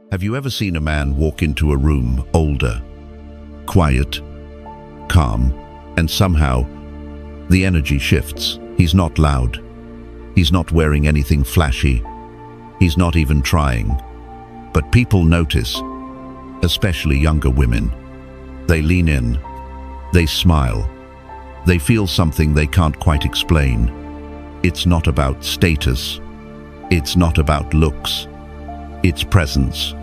Have you ever seen a man walk into a room older, quiet, calm, and somehow the energy shifts? He's not loud. He's not wearing anything flashy. He's not even trying. But people notice, especially younger women. They lean in. They smile. They feel something they can't quite explain. It's not about status. It's not about looks. It's presence.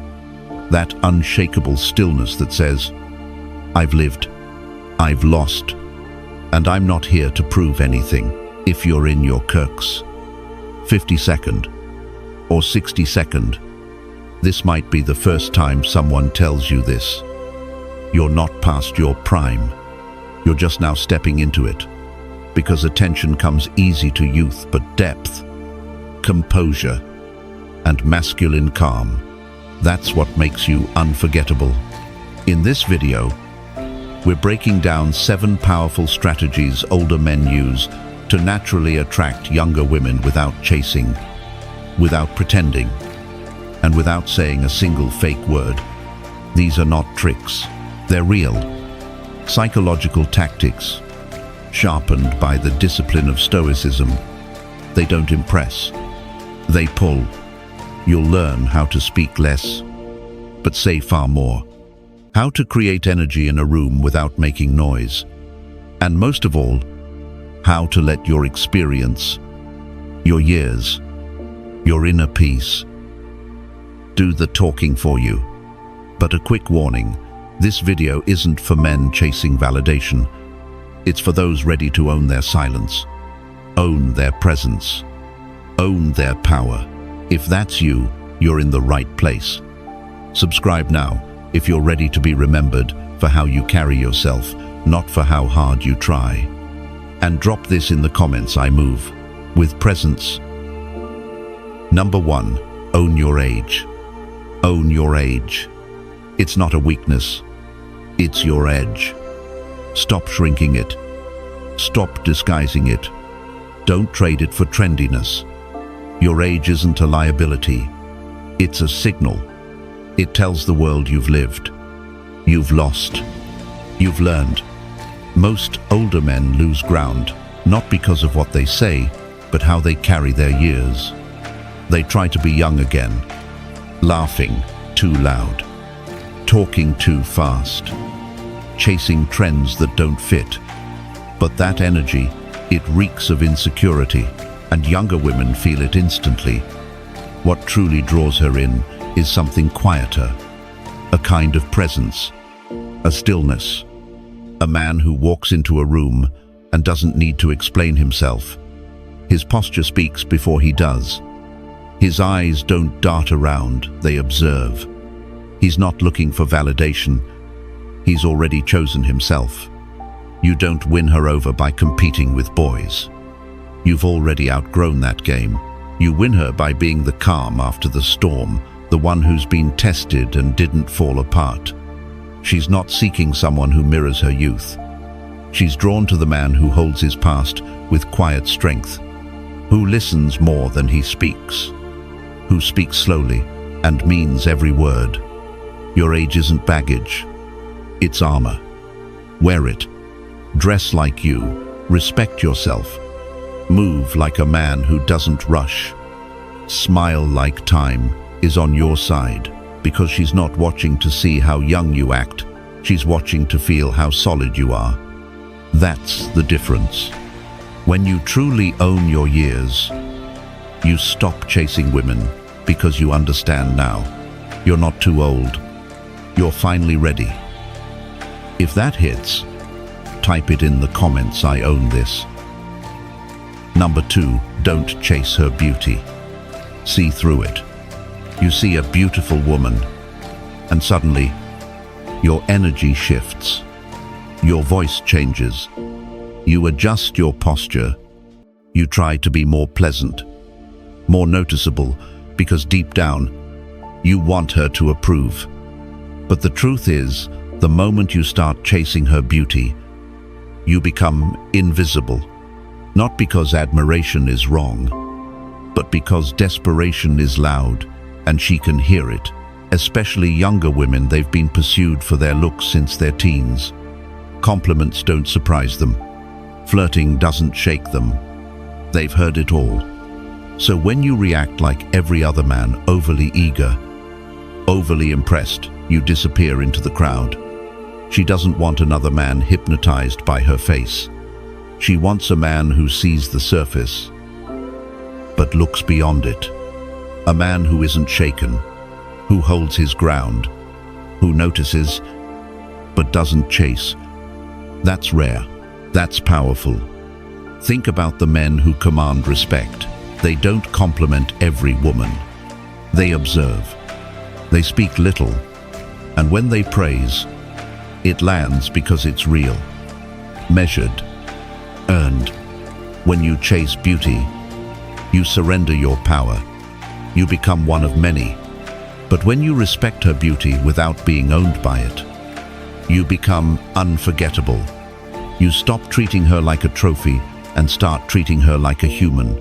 That unshakable stillness that says, I've lived, I've lost, and I'm not here to prove anything. If you're in your kirks, 52nd or 62nd, this might be the first time someone tells you this. You're not past your prime. You're just now stepping into it. Because attention comes easy to youth, but depth, composure, and masculine calm, that's what makes you unforgettable. In this video, we're breaking down 7 powerful strategies older men use to naturally attract younger women without chasing, without pretending, and without saying a single fake word. These are not tricks. They're real, psychological tactics, sharpened by the discipline of Stoicism. They don't impress. They pull. You'll learn how to speak less, but say far more. How to create energy in a room without making noise. And most of all, how to let your experience, your years, your inner peace, do the talking for you. But a quick warning, this video isn't for men chasing validation. It's for those ready to own their silence, own their presence, own their power. If that's you, you're in the right place. Subscribe now if you're ready to be remembered for how you carry yourself, not for how hard you try. And drop this in the comments. I move with presence. Number 1, own your age. Own your age. It's not a weakness. It's your edge. Stop shrinking it. Stop disguising it. Don't trade it for trendiness. Your age isn't a liability. It's a signal. It tells the world you've lived. You've lost. You've learned. Most older men lose ground, not because of what they say, but how they carry their years. They try to be young again, laughing too loud, talking too fast, chasing trends that don't fit. But that energy, it reeks of insecurity, and younger women feel it instantly. What truly draws her in is something quieter, a kind of presence, a stillness. A man who walks into a room and doesn't need to explain himself. His posture speaks before he does. His eyes don't dart around, they observe. He's not looking for validation. He's already chosen himself. You don't win her over by competing with boys. You've already outgrown that game. You win her by being the calm after the storm, the one who's been tested and didn't fall apart. She's not seeking someone who mirrors her youth. She's drawn to the man who holds his past with quiet strength, who listens more than he speaks, who speaks slowly and means every word. Your age isn't baggage, it's armor. Wear it. Dress like you. Respect yourself. Move like a man who doesn't rush. Smile like time is on your side, because she's not watching to see how young you act. She's watching to feel how solid you are. That's the difference. When you truly own your years, you stop chasing women because you understand now. You're not too old. You're finally ready. If that hits, type it in the comments. I own this. Number 2, don't chase her beauty. See through it. You see a beautiful woman, and suddenly, your energy shifts. Your voice changes. You adjust your posture. You try to be more pleasant, more noticeable, because deep down, you want her to approve. But the truth is, the moment you start chasing her beauty, you become invisible. Not because admiration is wrong, but because desperation is loud and she can hear it. Especially younger women, they've been pursued for their looks since their teens. Compliments don't surprise them. Flirting doesn't shake them. They've heard it all. So when you react like every other man, overly eager, overly impressed, you disappear into the crowd. She doesn't want another man hypnotized by her face. She wants a man who sees the surface, but looks beyond it. A man who isn't shaken, who holds his ground, who notices, but doesn't chase. That's rare. That's powerful. Think about the men who command respect. They don't compliment every woman. They observe. They speak little. And when they praise, it lands because it's real, measured, earned. When you chase beauty, you surrender your power. You become one of many. But when you respect her beauty without being owned by it, you become unforgettable. You stop treating her like a trophy and start treating her like a human.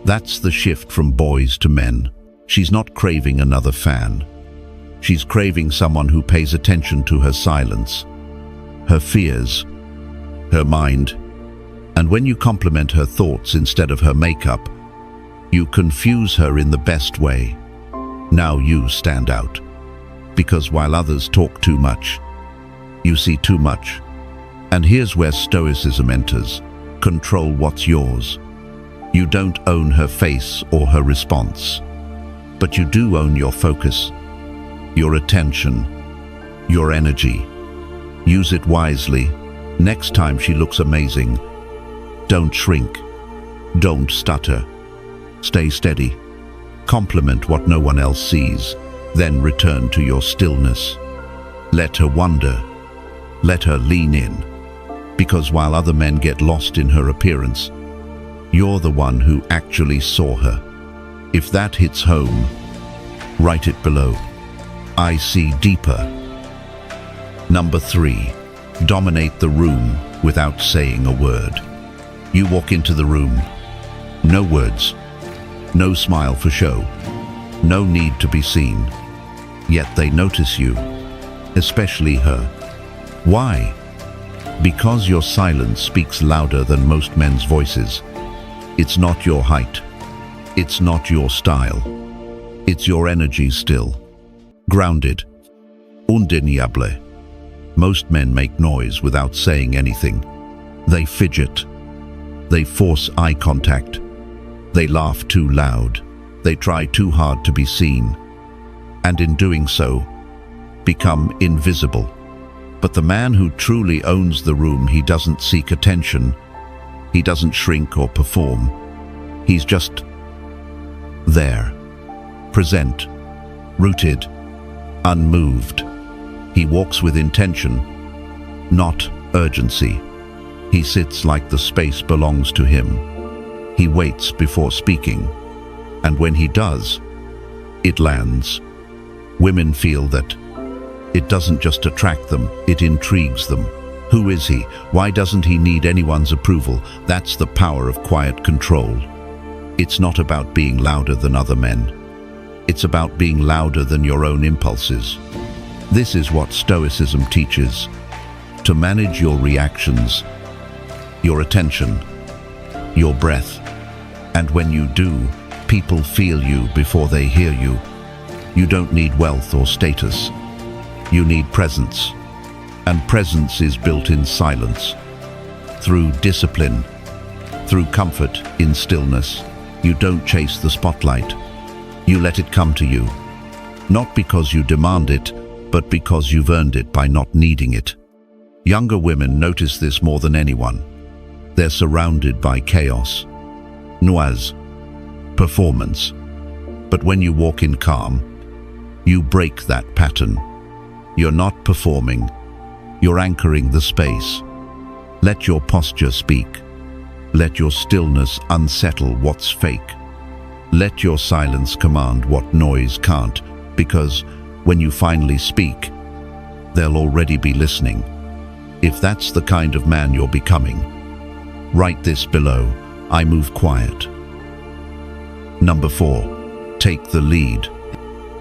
That's the shift from boys to men. She's not craving another fan. She's craving someone who pays attention to her silence, her fears, her mind. And when you compliment her thoughts instead of her makeup, you confuse her in the best way. Now you stand out. Because while others talk too much, you see too much. And here's where Stoicism enters. Control what's yours. You don't own her face or her response, but you do own your focus, your attention, your energy. Use it wisely. Next time she looks amazing, don't shrink. Don't stutter. Stay steady. Compliment what no one else sees. Then return to your stillness. Let her wonder. Let her lean in. Because while other men get lost in her appearance, you're the one who actually saw her. If that hits home, write it below. I see deeper. Number 3, dominate the room without saying a word. You walk into the room. No words. No smile for show. No need to be seen. Yet they notice you, especially her. Why? Because your silence speaks louder than most men's voices. It's not your height. It's not your style. It's your energy still. Grounded. Undeniable. Most men make noise without saying anything. They fidget. They force eye contact. They laugh too loud. They try too hard to be seen. And in doing so, become invisible. But the man who truly owns the room, he doesn't seek attention. He doesn't shrink or perform. He's just there, present, rooted, unmoved. He walks with intention, not urgency. He sits like the space belongs to him. He waits before speaking, and when he does, it lands. Women feel that. It doesn't just attract them, it intrigues them. Who is he? Why doesn't he need anyone's approval? That's the power of quiet control. It's not about being louder than other men. It's about being louder than your own impulses. This is what Stoicism teaches. To manage your reactions, your attention, your breath. And when you do, people feel you before they hear you. You don't need wealth or status. You need presence. And presence is built in silence. Through discipline, through comfort in stillness. You don't chase the spotlight. You let it come to you. Not because you demand it, but because you've earned it by not needing it. Younger women notice this more than anyone. They're surrounded by chaos, noise, performance. But when you walk in calm, you break that pattern. You're not performing, you're anchoring the space. Let your posture speak. Let your stillness unsettle what's fake. Let your silence command what noise can't, because when you finally speak, they'll already be listening. If that's the kind of man you're becoming, write this below. I move quiet. Number 4, take the lead.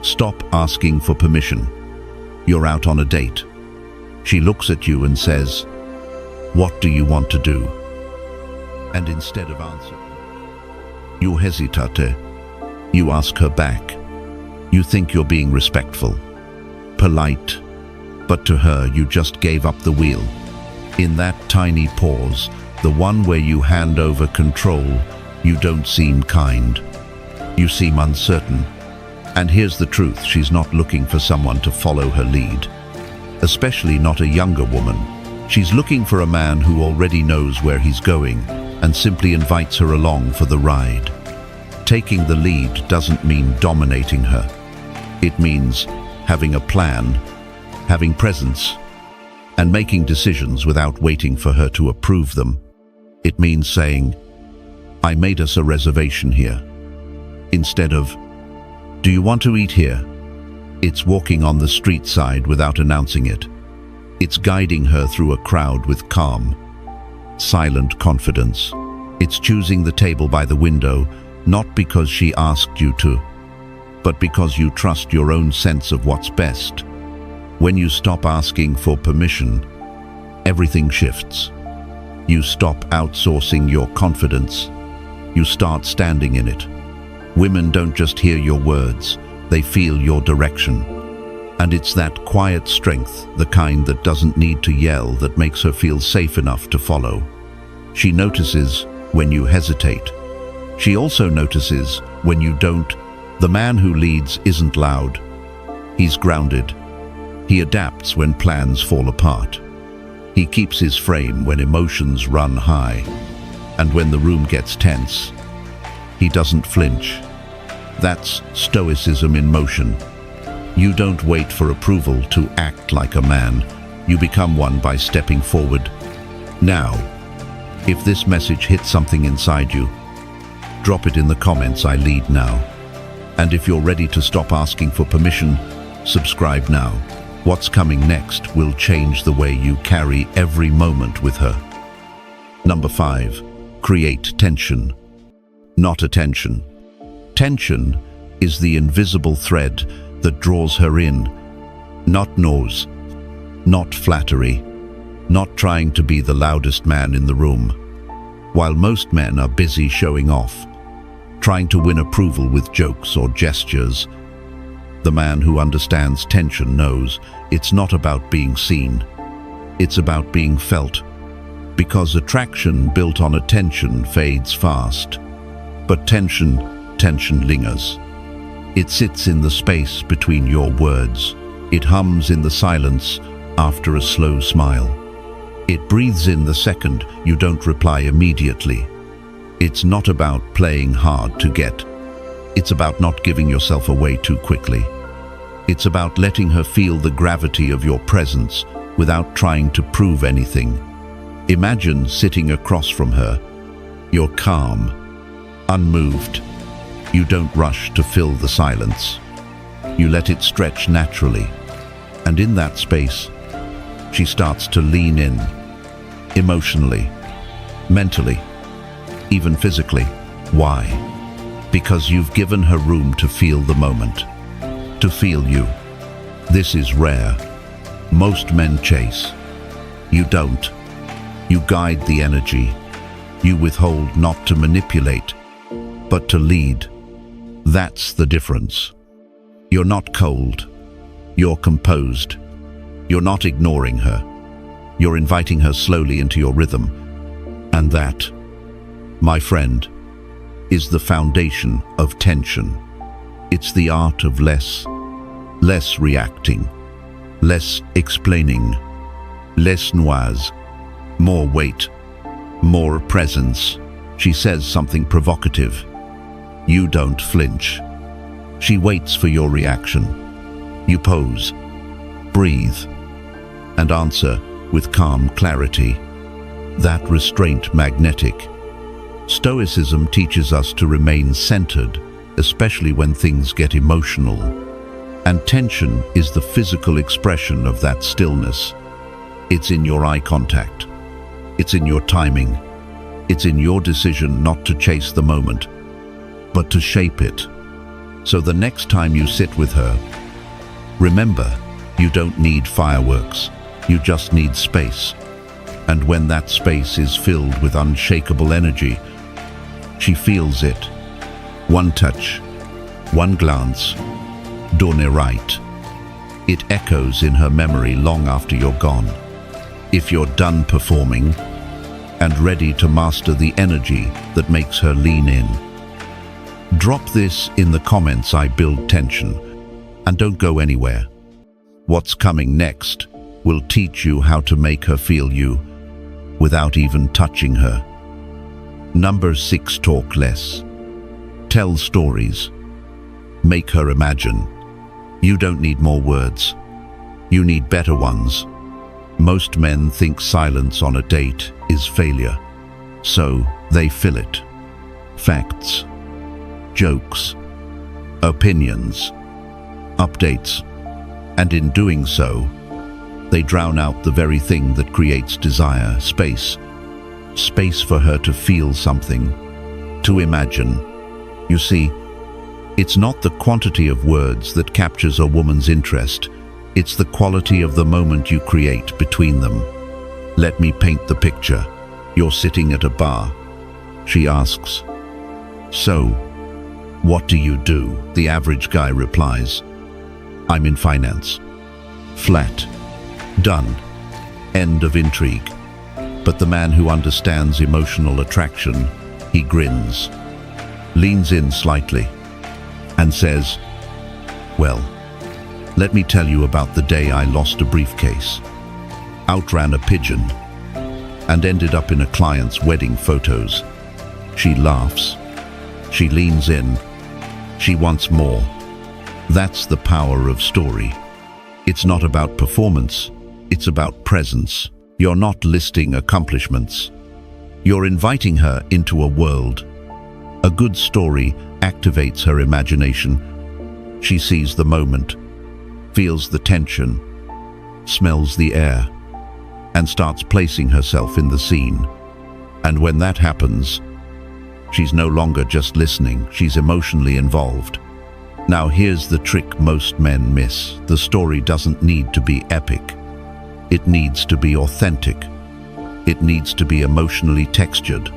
Stop asking for permission. You're out on a date. She looks at you and says, "What do you want to do?" And instead of answering, you hesitate. You ask her back. You think you're being respectful, polite, but to her you just gave up the wheel. In that tiny pause, the one where you hand over control, you don't seem kind. You seem uncertain. And here's the truth, she's not looking for someone to follow her lead. Especially not a younger woman. She's looking for a man who already knows where he's going and simply invites her along for the ride. Taking the lead doesn't mean dominating her. It means having a plan, having presence, and making decisions without waiting for her to approve them. It means saying, "I made us a reservation here," instead of, "Do you want to eat here?" It's walking on the street side without announcing it. It's guiding her through a crowd with calm, silent confidence. It's choosing the table by the window, not because she asked you to, but because you trust your own sense of what's best. When you stop asking for permission, everything shifts. You stop outsourcing your confidence. You start standing in it. Women don't just hear your words, they feel your direction. And it's that quiet strength, the kind that doesn't need to yell, that makes her feel safe enough to follow. She notices when you hesitate. She also notices when you don't. The man who leads isn't loud. He's grounded. He adapts when plans fall apart. He keeps his frame when emotions run high. And when the room gets tense, he doesn't flinch. That's Stoicism in motion. You don't wait for approval to act like a man. You become one by stepping forward. Now, if this message hits something inside you, drop it in the comments. I lead now. And if you're ready to stop asking for permission, subscribe now. What's coming next will change the way you carry every moment with her. Number 5, create tension, not attention. Tension is the invisible thread that draws her in, not noise, not flattery, not trying to be the loudest man in the room. While most men are busy showing off, trying to win approval with jokes or gestures, the man who understands tension knows it's not about being seen, it's about being felt. Because attraction built on attention fades fast, but tension lingers. It sits in the space between your words. It hums in the silence after a slow smile. It breathes in the second you don't reply immediately. It's not about playing hard to get. It's about not giving yourself away too quickly. It's about letting her feel the gravity of your presence without trying to prove anything. Imagine sitting across from her. You're calm, unmoved. You don't rush to fill the silence. You let it stretch naturally. And in that space, she starts to lean in, emotionally, mentally, even physically. Why? Because you've given her room to feel the moment, to feel you. This is rare. Most men chase. You don't. You guide the energy. You withhold, not to manipulate, but to lead. That's the difference. You're not cold. You're composed. You're not ignoring her. You're inviting her slowly into your rhythm. And that, my friend, is the foundation of tension. It's the art of less reacting, less explaining, less noise, more weight, more presence. She says something provocative. You don't flinch. She waits for your reaction. You pause, breathe, and answer with calm clarity. That restraint magnetic. Stoicism teaches us to remain centered, especially when things get emotional. And tension is the physical expression of that stillness. It's in your eye contact. It's in your timing. It's in your decision not to chase the moment, but to shape it. So the next time you sit with her, remember, you don't need fireworks. You just need space. And when that space is filled with unshakable energy, she feels it. One touch, one glance, donne right. It echoes in her memory long after you're gone. If you're done performing and ready to master the energy that makes her lean in, drop this in the comments. I build tension. And don't go anywhere. What's coming next will teach you how to make her feel you without even touching her. Number 6, talk less. Tell stories. Make her imagine. You don't need more words. You need better ones. Most men think silence on a date is failure, so they fill it. Facts, jokes, opinions, updates, and in doing so, they drown out the very thing that creates desire, space. Space for her to feel something, to imagine. You see, it's not the quantity of words that captures a woman's interest, it's the quality of the moment you create between them. Let me paint the picture. You're sitting at a bar. She asks, "So, what do you do?" The average guy replies, "I'm in finance." Flat. Done. End of intrigue. But the man who understands emotional attraction, he grins, leans in slightly, and says, "Well, let me tell you about the day I lost a briefcase, outran a pigeon, and ended up in a client's wedding photos." She laughs. She leans in. She wants more. That's the power of story. It's not about performance. It's about presence. You're not listing accomplishments. You're inviting her into a world. A good story activates her imagination. She sees the moment, feels the tension, smells the air, and starts placing herself in the scene. And when that happens, she's no longer just listening, she's emotionally involved. Now here's the trick most men miss. The story doesn't need to be epic. It needs to be authentic. It needs to be emotionally textured.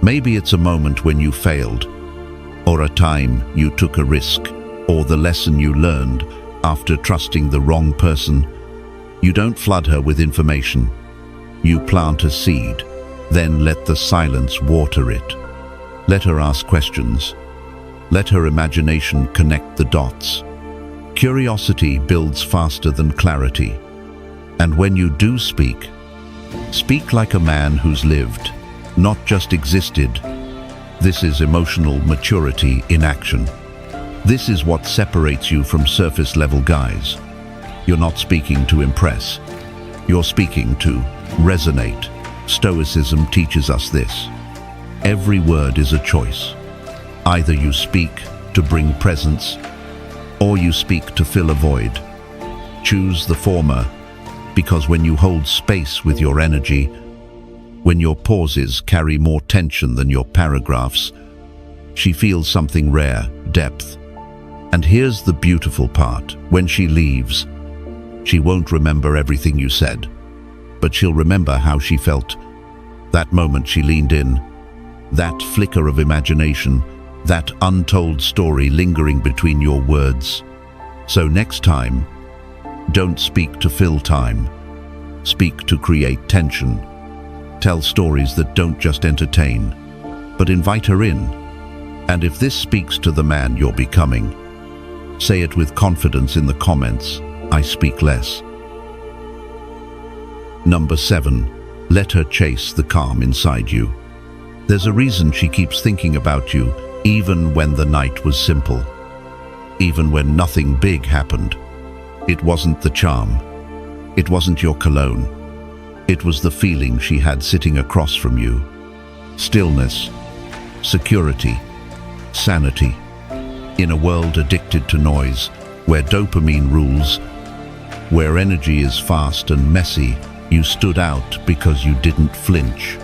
Maybe it's a moment when you failed, or a time you took a risk, or the lesson you learned after trusting the wrong person. You don't flood her with information. You plant a seed, then let the silence water it. Let her ask questions. Let her imagination connect the dots. Curiosity builds faster than clarity. And when you do speak, speak like a man who's lived, not just existed. This is emotional maturity in action. This is what separates you from surface-level guys. You're not speaking to impress. You're speaking to resonate. Stoicism teaches us this. Every word is a choice. Either you speak to bring presence, or you speak to fill a void. Choose the former, because when you hold space with your energy, when your pauses carry more tension than your paragraphs, she feels something rare, depth. And here's the beautiful part. When she leaves, she won't remember everything you said, but she'll remember how she felt. That moment she leaned in, that flicker of imagination, that untold story lingering between your words. So next time, don't speak to fill time. Speak to create tension. Tell stories that don't just entertain, but invite her in. And if this speaks to the man you're becoming, say it with confidence in the comments. I speak less. Number 7, let her chase the calm inside you. There's a reason she keeps thinking about you, even when the night was simple. Even when nothing big happened. It wasn't the charm. It wasn't your cologne. It was the feeling she had sitting across from you. Stillness, security, sanity. In a world addicted to noise, where dopamine rules, where energy is fast and messy, you stood out because you didn't flinch.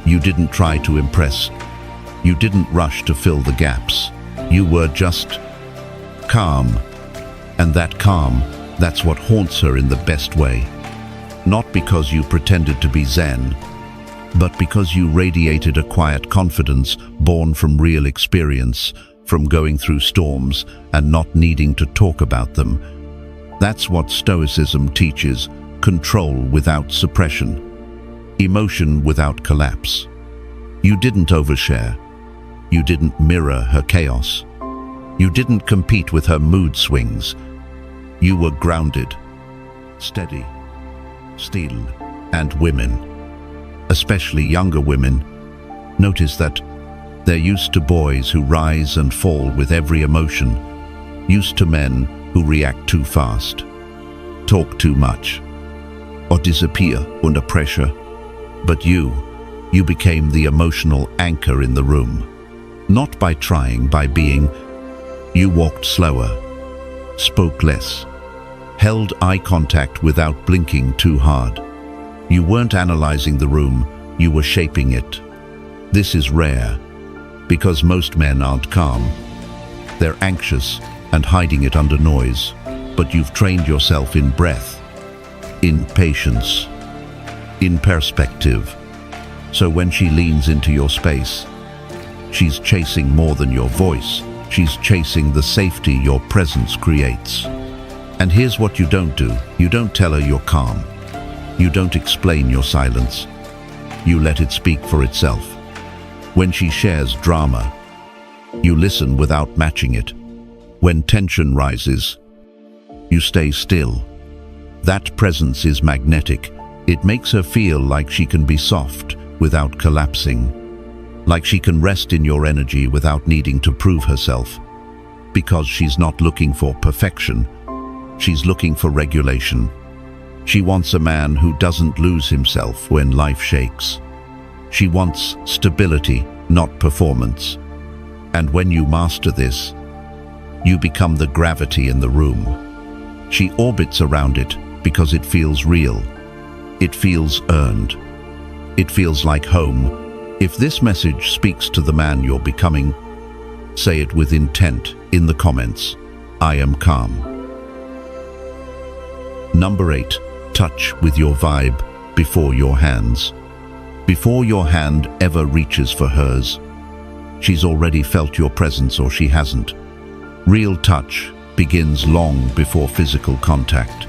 You didn't try to impress. You didn't rush to fill the gaps. You were just calm. And that calm, that's what haunts her in the best way. Not because you pretended to be Zen, but because you radiated a quiet confidence born from real experience, from going through storms and not needing to talk about them. That's what Stoicism teaches: control without suppression, emotion without collapse. You didn't overshare. You didn't mirror her chaos. You didn't compete with her mood swings. You were grounded, steady, still. And women, especially younger women, notice that they're used to boys who rise and fall with every emotion, used to men who react too fast, talk too much, or disappear under pressure. But you became the emotional anchor in the room. Not by trying, by being. You walked slower, spoke less, held eye contact without blinking too hard. You weren't analyzing the room, you were shaping it. This is rare, because most men aren't calm. They're anxious and hiding it under noise. But you've trained yourself in breath, in patience, in perspective. So when she leans into your space, she's chasing more than your voice. She's chasing the safety your presence creates. And here's what you don't do. You don't tell her you're calm. You don't explain your silence. You let it speak for itself. When she shares drama, you listen without matching it. When tension rises, you stay still. That presence is magnetic. It makes her feel like she can be soft without collapsing. Like she can rest in your energy without needing to prove herself. Because she's not looking for perfection. She's looking for regulation. She wants a man who doesn't lose himself when life shakes. She wants stability, not performance. And when you master this, you become the gravity in the room. She orbits around it because it feels real. It feels earned. It feels like home. If this message speaks to the man you're becoming, say it with intent in the comments. I am calm. Number 8. Touch with your vibe before your hands. Before your hand ever reaches for hers, she's already felt your presence or she hasn't. Real touch begins long before physical contact.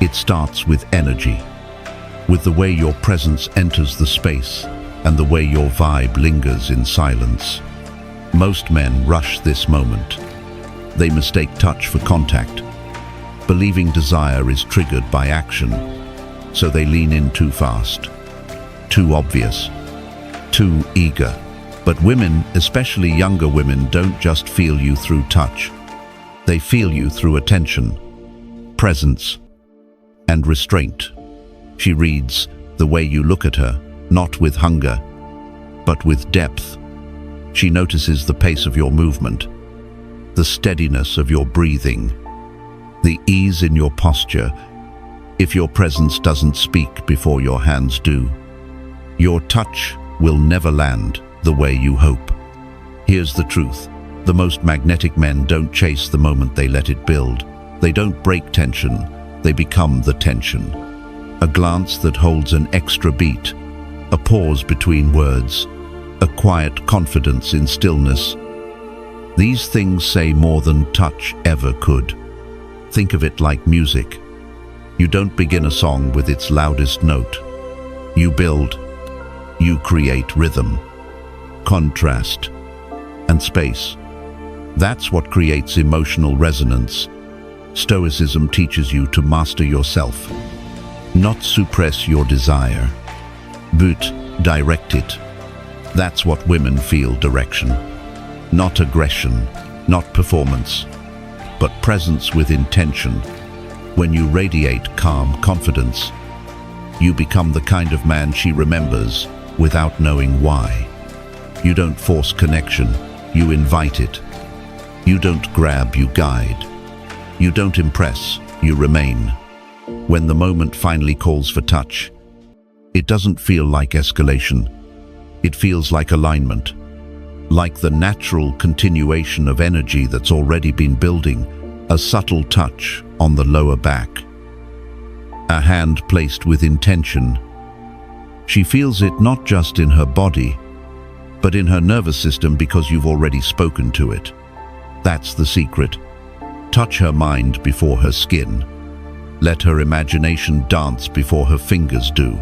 It starts with energy, with the way your presence enters the space and the way your vibe lingers in silence. Most men rush this moment. They mistake touch for contact, believing desire is triggered by action, so they lean in too fast, too obvious, too eager. But women, especially younger women, don't just feel you through touch. They feel you through attention, presence, and restraint. She reads the way you look at her, not with hunger, but with depth. She notices the pace of your movement, the steadiness of your breathing, the ease in your posture. If your presence doesn't speak before your hands do, your touch will never land the way you hope. Here's the truth. The most magnetic men don't chase the moment, they let it build. They don't break tension, they become the tension. A glance that holds an extra beat, a pause between words, a quiet confidence in stillness. These things say more than touch ever could. Think of it like music. You don't begin a song with its loudest note. You build, you create rhythm, contrast, and space. That's what creates emotional resonance. Stoicism teaches you to master yourself, not suppress your desire, but direct it. That's what women feel: direction. Not aggression, not performance, but presence with intention. When you radiate calm confidence, you become the kind of man she remembers without knowing why. You don't force connection, you invite it. You don't grab, you guide. You don't impress, you remain. When the moment finally calls for touch, it doesn't feel like escalation. It feels like alignment. like the natural continuation of energy that's already been building, a subtle touch on the lower back. A hand placed with intention. She feels it not just in her body, but in her nervous system because you've already spoken to it. That's the secret. Touch her mind before her skin. Let her imagination dance before her fingers do.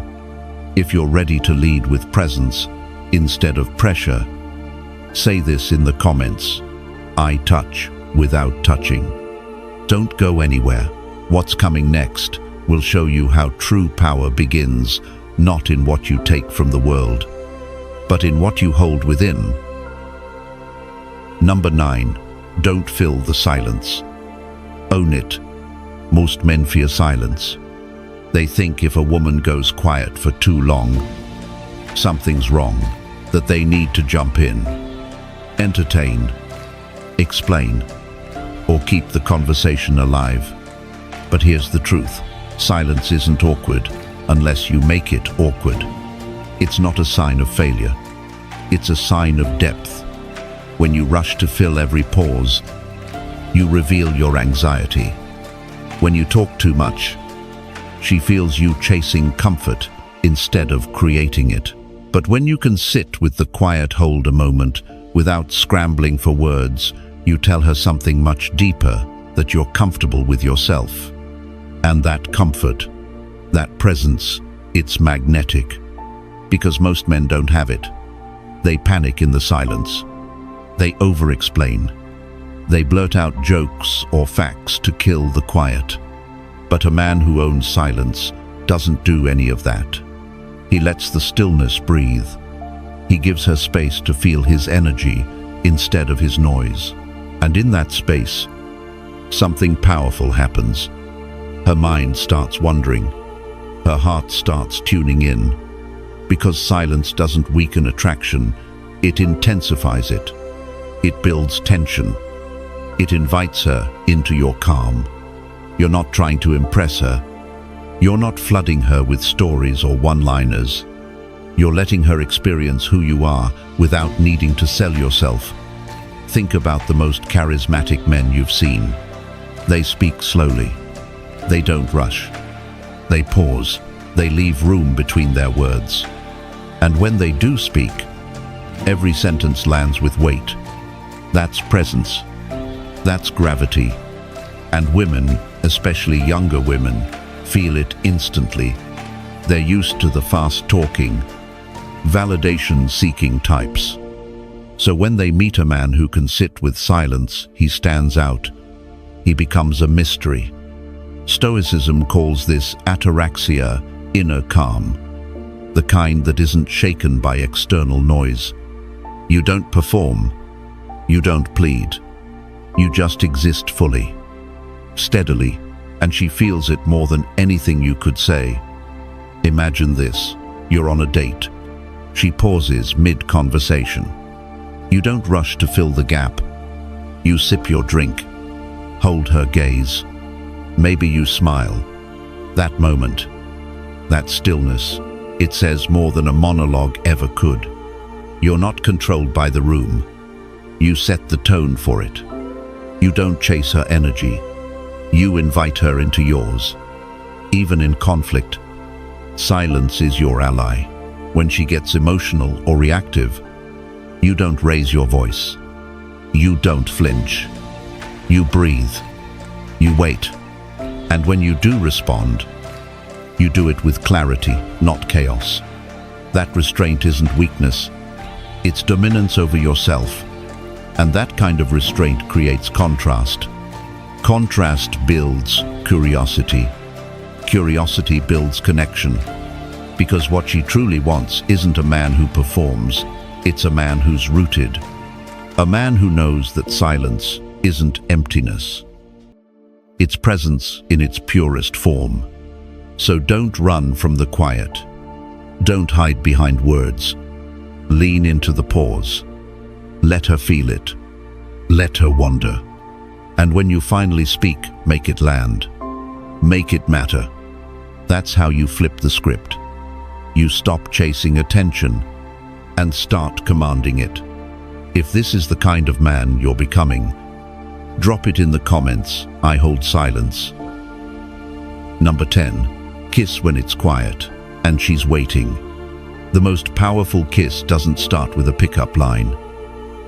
If you're ready to lead with presence instead of pressure, say this in the comments. I touch without touching. Don't go anywhere. What's coming next will show you how true power begins, not in what you take from the world, but in what you hold within. Number 9. Don't fill the silence. Own it. Most men fear silence. They think if a woman goes quiet for too long, something's wrong, that they need to jump in, entertain, explain, or keep the conversation alive. But here's the truth. Silence isn't awkward unless you make it awkward. It's not a sign of failure. It's a sign of depth. When you rush to fill every pause, you reveal your anxiety. When you talk too much, she feels you chasing comfort instead of creating it. But when you can sit with the quiet, hold a moment without scrambling for words, you tell her something much deeper, that you're comfortable with yourself. And that comfort, that presence, it's magnetic. Because most men don't have it. They panic in the silence. They over-explain. They blurt out jokes or facts to kill the quiet. But a man who owns silence doesn't do any of that. He lets the stillness breathe. He gives her space to feel his energy instead of his noise. And in that space, something powerful happens. Her mind starts wandering. Her heart starts tuning in. Because silence doesn't weaken attraction, it intensifies it. It builds tension. It invites her into your calm. You're not trying to impress her. You're not flooding her with stories or one-liners. You're letting her experience who you are without needing to sell yourself. Think about the most charismatic men you've seen. They speak slowly. They don't rush. They pause. They leave room between their words. And when they do speak, every sentence lands with weight. That's presence. That's gravity. And women, especially younger women, feel it instantly. They're used to the fast-talking, validation-seeking types. So when they meet a man who can sit with silence, he stands out. He becomes a mystery. Stoicism calls this ataraxia, inner calm, the kind that isn't shaken by external noise. You don't perform. You don't plead. You just exist fully, steadily, and she feels it more than anything you could say. Imagine this. You're on a date. She pauses mid-conversation. You don't rush to fill the gap. You sip your drink, hold her gaze. Maybe you smile. That moment, that stillness, it says more than a monologue ever could. You're not controlled by the room. You set the tone for it. You don't chase her energy. You invite her into yours. Even in conflict, silence is your ally. When she gets emotional or reactive, you don't raise your voice. You don't flinch. You breathe. You wait. And when you do respond, you do it with clarity, not chaos. That restraint isn't weakness. It's dominance over yourself. And that kind of restraint creates contrast. Contrast builds curiosity. Curiosity builds connection. Because what she truly wants isn't a man who performs. It's a man who's rooted. A man who knows that silence isn't emptiness. It's presence in its purest form. So don't run from the quiet. Don't hide behind words. Lean into the pause. Let her feel it. Let her wander. And when you finally speak, make it land. Make it matter. That's how you flip the script. You stop chasing attention and start commanding it. If this is the kind of man you're becoming, drop it in the comments. I hold silence. Number 10. Kiss when it's quiet and she's waiting. The most powerful kiss doesn't start with a pickup line.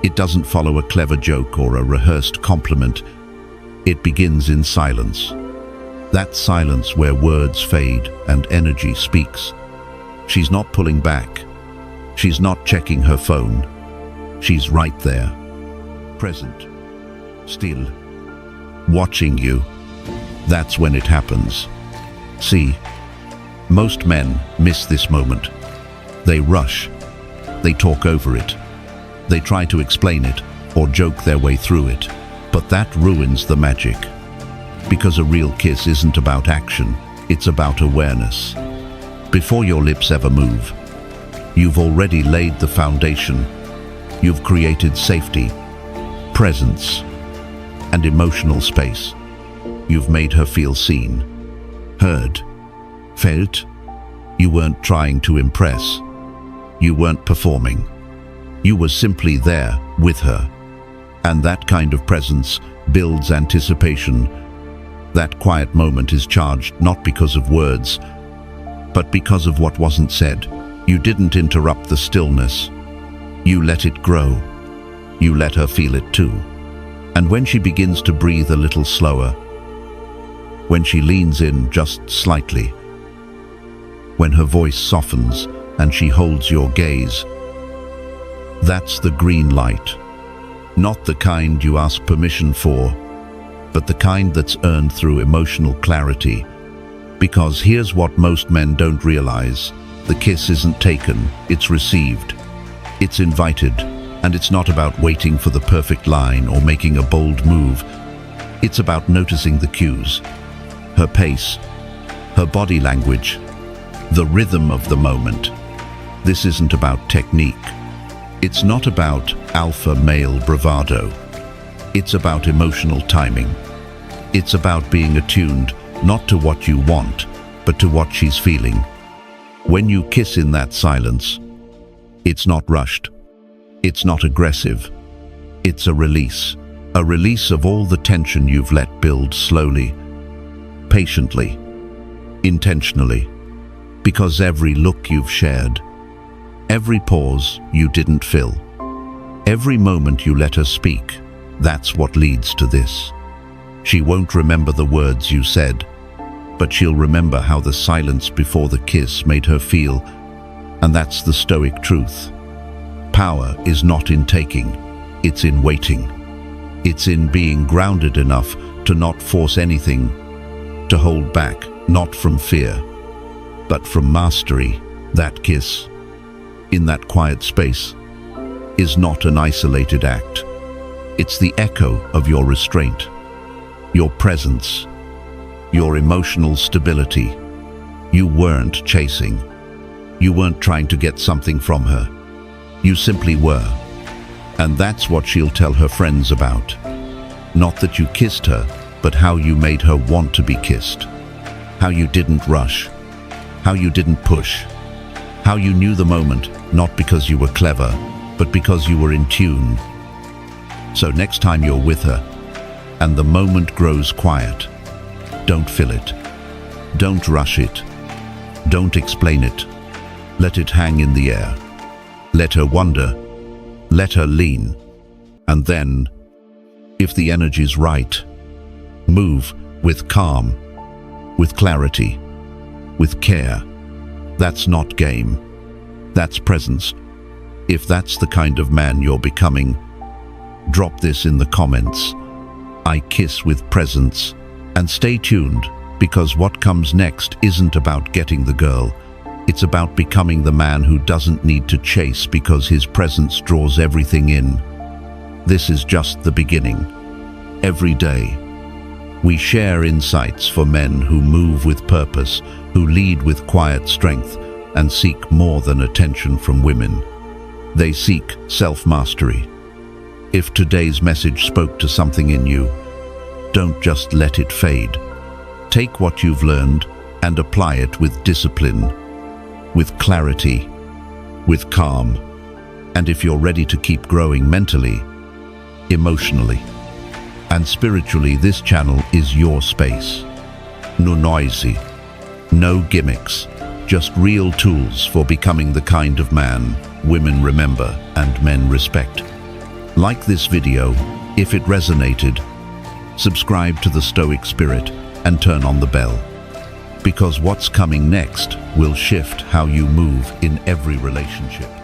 It doesn't follow a clever joke or a rehearsed compliment. It begins in silence. That silence where words fade and energy speaks. She's not pulling back. She's not checking her phone. She's right there, present, still, watching you. That's when it happens. See, most men miss this moment. They rush. They talk over it. They try to explain it or joke their way through it. But that ruins the magic. Because a real kiss isn't about action, it's about awareness. Before your lips ever move, you've already laid the foundation. You've created safety, presence, and emotional space. You've made her feel seen, heard, felt. You weren't trying to impress. You weren't performing. You were simply there with her. And that kind of presence builds anticipation. That quiet moment is charged not because of words, but because of what wasn't said. You didn't interrupt the stillness. You let it grow. You let her feel it too. And when she begins to breathe a little slower, when she leans in just slightly, when her voice softens and she holds your gaze, that's the green light. Not the kind you ask permission for, but the kind that's earned through emotional clarity. Because here's what most men don't realize. The kiss isn't taken, it's received. It's invited, and it's not about waiting for the perfect line or making a bold move. It's about noticing the cues, her pace, her body language, the rhythm of the moment. This isn't about technique. It's not about alpha male bravado. It's about emotional timing. It's about being attuned, not to what you want, but to what she's feeling. When you kiss in that silence, it's not rushed. It's not aggressive. It's a release of all the tension you've let build slowly, patiently, intentionally. Because every look you've shared, every pause you didn't fill, every moment you let her speak, that's what leads to this. She won't remember the words you said, but she'll remember how the silence before the kiss made her feel, and that's the Stoic truth. Power is not in taking, it's in waiting. It's in being grounded enough to not force anything, to hold back, not from fear, but from mastery. That kiss, in that quiet space, is not an isolated act. It's the echo of your restraint, your presence, your emotional stability. You weren't chasing. You weren't trying to get something from her. You simply were. And that's what she'll tell her friends about. Not that you kissed her, but how you made her want to be kissed. How you didn't rush. How you didn't push. How you knew the moment, not because you were clever, but because you were in tune. So next time you're with her, and the moment grows quiet, don't fill it. Don't rush it. Don't explain it. Let it hang in the air. Let her wonder. Let her lean. And then, if the energy's right, move with calm, with clarity, with care. That's not game. That's presence. If that's the kind of man you're becoming, drop this in the comments. I kiss with presence. And stay tuned, because what comes next isn't about getting the girl. It's about becoming the man who doesn't need to chase because his presence draws everything in. This is just the beginning. Every day, we share insights for men who move with purpose, who lead with quiet strength, and seek more than attention from women. They seek self-mastery. If today's message spoke to something in you, don't just let it fade. Take what you've learned and apply it with discipline, with clarity, with calm. And if you're ready to keep growing mentally, emotionally, and spiritually, this channel is your space. No noisy, no gimmicks, just real tools for becoming the kind of man women remember and men respect. Like this video if it resonated, subscribe to the Stoic Spirit and turn on the bell. Because what's coming next will shift how you move in every relationship.